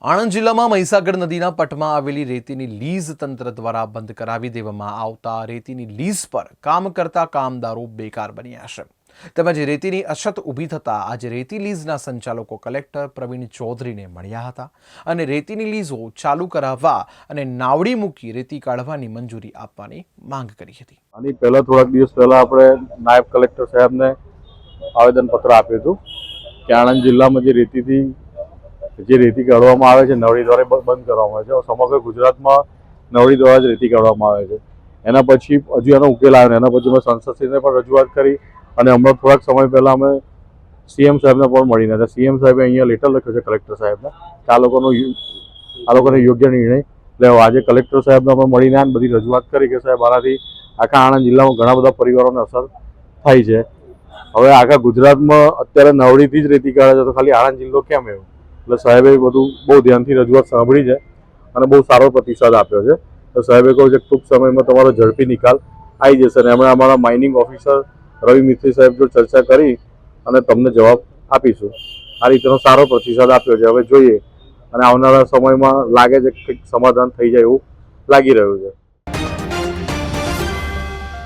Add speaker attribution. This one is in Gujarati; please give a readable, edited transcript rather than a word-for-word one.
Speaker 1: આણંદ જિલ્લામાં મહીસાગર નદીના પટમાં આવેલી રેતીની લીઝ તંત્ર દ્વારા બંધ કરાવી દેવામાં આવતા રેતીની લીઝ પર કામ કરતા કામદારો બેકાર બન્યા છે તેમજ રેતીની અછત ઊભી થતા આજે રેતી લીઝના સંચાલકો કલેક્ટર પ્રવીણ ચૌધરીને મળ્યા હતા અને રેતીની લીઝો ચાલુ કરાવવા અને નાવડી મૂકી રેતી કાઢવાની મંજૂરી આપવાની માંગ કરી હતી।
Speaker 2: આની પહેલા થોડાક દિવસ પહેલા આપણે નાયબ કલેક્ટર સાહેબને આવેદનપત્ર આપ્યું હતું કે આણંદ જિલ્લામાં જે રેતી કાઢવામાં આવે છે નવડી દ્વારા બંધ કરવામાં આવે છે। સમગ્ર ગુજરાતમાં નવડી દ્વારા જ રેતી કાઢવામાં આવે છે। એના પછી હજુ એનો ઉકેલ આવ્યો, એના પછી મેં સંસદશ્રીને પણ રજૂઆત કરી અને હમણાં થોડાક સમય પહેલાં અમે સીએમ સાહેબને પણ મળીને હતા। સીએમ સાહેબે અહીંયા લેટર લખ્યો છે કલેક્ટર સાહેબને કે આ લોકોને યોગ્ય નિર્ણય લેવો। આજે કલેક્ટર સાહેબને અમે મળીને બધી રજૂઆત કરી કે સાહેબ આનાથી આખા આણંદ જિલ્લામાં ઘણા બધા પરિવારોને અસર થાય છે। હવે આખા ગુજરાતમાં અત્યારે નવડીથી જ રેતી કાઢે છે તો ખાલી આણંદ જિલ્લો કેમ એવું? એટલે સાહેબે બધું બહુ ધ્યાનથી રજૂઆત સાંભળી છે અને બહુ સારો પ્રતિસાદ આપ્યો છે। તો સાહેબે કહ્યું છે ટૂંક સમયમાં તમારો ઝડપી નિકાલ આવી જશે અને અમે અમારા માઇનિંગ ઓફિસર રવિ મિસ્ત્રી સાહેબ જો ચર્ચા કરી અને તમને જવાબ આપીશું। આ રીતનો સારો પ્રતિસાદ આપ્યો છે। હવે જોઈએ અને આવનારા સમયમાં લાગે છે કે કંઈક સમાધાન થઈ જાય એવું લાગી રહ્યું છે।